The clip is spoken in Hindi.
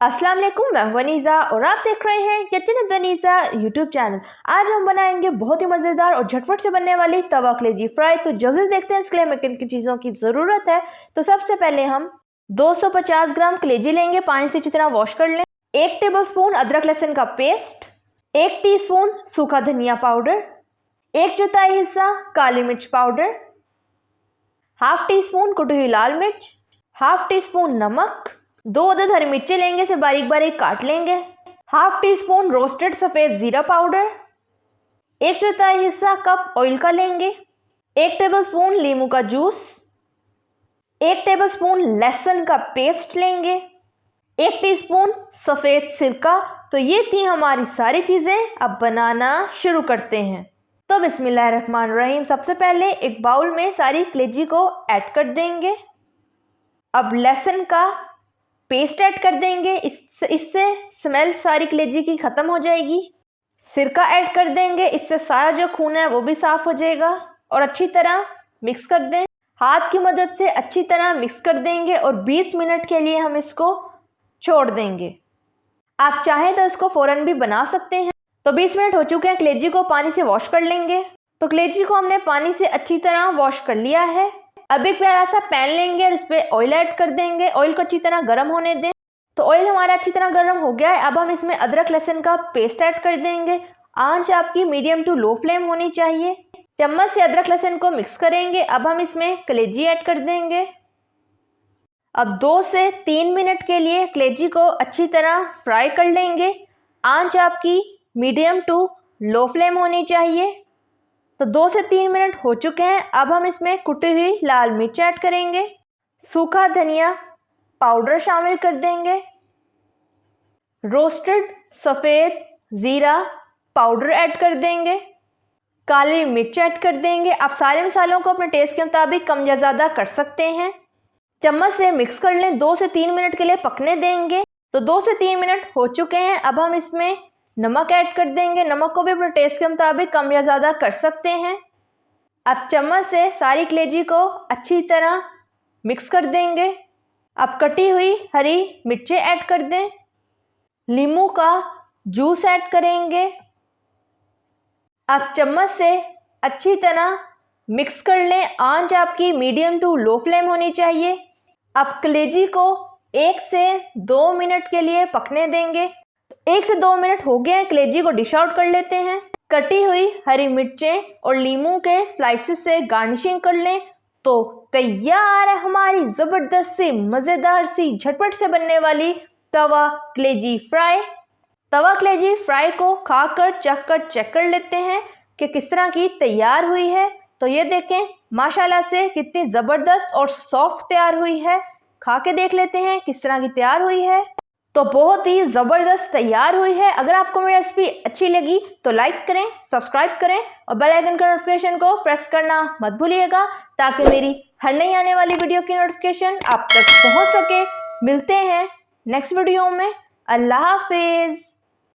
अस्सलाम वालेकुम, मैं वनीज़ा और आप देख रहे हैं kitchen with Vaneeza YouTube channel. आज हम बनाएंगे बहुत ही मज़ेदार और झटपट से बनने वाली तवा कलेजी फ्राई। तो जल्दी देखते हैं इसके लिए हमें किन किन चीज़ों की ज़रूरत है। तो सबसे पहले हम 250 ग्राम कलेजी लेंगे, पानी से अच्छी तरह वॉश कर लें। 1 टेबलस्पून अदरक लहसुन का पेस्ट, 1 टीस्पून सूखा धनिया पाउडर, 1 चौथाई हिस्सा काली मिर्च पाउडर, हाफ टी स्पून कुटी हुई लाल मिर्च, हाफ टी स्पून नमक, 2 अदद हरी मिर्ची लेंगे, इसे बारीक बारीक काट लेंगे। हाफ टी स्पून रोस्टेड सफ़ेद ज़ीरा पाउडर, 1 चौथाई हिस्सा कप ऑयल का लेंगे, 1 टेबलस्पून नींबू का जूस, 1 टेबलस्पून लहसुन का पेस्ट लेंगे, 1 टीस्पून सफ़ेद सिरका। तो ये थी हमारी सारी चीज़ें। अब बनाना शुरू करते हैं। तो बिस्मिल्लाहिर्रहमानिर्रहीम। सबसे पहले एक बाउल में सारी कलेजी को ऐड कर देंगे। अब लहसुन का पेस्ट ऐड कर देंगे, इससे स्मेल सारी कलेजी की ख़त्म हो जाएगी। सिरका ऐड कर देंगे, इससे सारा जो खून है वो भी साफ़ हो जाएगा। और अच्छी तरह मिक्स कर दें, हाथ की मदद से अच्छी तरह मिक्स कर देंगे और 20 मिनट के लिए हम इसको छोड़ देंगे। आप चाहें तो इसको फ़ौरन भी बना सकते हैं। तो 20 मिनट हो चुके हैं, कलेजी को पानी से वॉश कर लेंगे। तो कलेजी को हमने पानी से अच्छी तरह वॉश कर लिया है। अब एक प्यारा सा पैन लेंगे और उस पर ऑयल ऐड कर देंगे। ऑयल को अच्छी तरह गर्म होने दें। तो ऑयल हमारा अच्छी तरह गर्म हो गया है। अब हम इसमें अदरक लहसुन का पेस्ट ऐड कर देंगे। आंच आपकी मीडियम टू लो फ्लेम होनी चाहिए। चम्मच से अदरक लहसुन को मिक्स करेंगे। अब हम इसमें कलेजी ऐड कर देंगे। अब 2 से 3 मिनट के लिए कलेजी को अच्छी तरह फ्राई कर लेंगे। आंच आपकी मीडियम टू लो फ्लेम होनी चाहिए। तो 2 से 3 मिनट हो चुके हैं। अब हम इसमें कुटी हुई लाल मिर्च ऐड करेंगे, सूखा धनिया पाउडर शामिल कर देंगे, रोस्टेड सफ़ेद ज़ीरा पाउडर ऐड कर देंगे, काली मिर्च ऐड कर देंगे। आप सारे मसालों को अपने टेस्ट के मुताबिक कम या ज़्यादा कर सकते हैं। चम्मच से मिक्स कर लें, 2 से 3 मिनट के लिए पकने देंगे। तो 2 से 3 मिनट हो चुके हैं। अब हम इसमें नमक ऐड कर देंगे। नमक को भी अपने टेस्ट के मुताबिक कम या ज़्यादा कर सकते हैं। अब चम्मच से सारी कलेजी को अच्छी तरह मिक्स कर देंगे। अब कटी हुई हरी मिर्चें ऐड कर दें, नींबू का जूस ऐड करेंगे। अब चम्मच से अच्छी तरह मिक्स कर लें। आंच आपकी मीडियम टू लो फ्लेम होनी चाहिए। अब कलेजी को 1 से 2 मिनट के लिए पकने देंगे। 1 से 2 मिनट हो गए हैं, कलेजी को डिश आउट कर लेते हैं। कटी हुई हरी मिर्चें और नींबू के स्लाइसेस से गार्निशिंग कर लें। तो तैयार है हमारी ज़बरदस्त सी मज़ेदार सी झटपट से बनने वाली तवा कलेजी फ्राई। तवा कलेजी फ्राई को खाकर चेक कर लेते हैं कि किस तरह की तैयार हुई है। तो ये देखें, माशाल्लाह से कितनी ज़बरदस्त और सॉफ्ट तैयार हुई है। खा के देख लेते हैं किस तरह की तैयार हुई है। तो बहुत ही ज़बरदस्त तैयार हुई है। अगर आपको मेरी रेसिपी अच्छी लगी तो लाइक करें, सब्सक्राइब करें और बेल आइकन का नोटिफिकेशन को प्रेस करना मत भूलिएगा, ताकि मेरी हर नई आने वाली वीडियो की नोटिफिकेशन आप तक पहुंच सके। मिलते हैं नेक्स्ट वीडियो में। अल्लाह हाफिज़।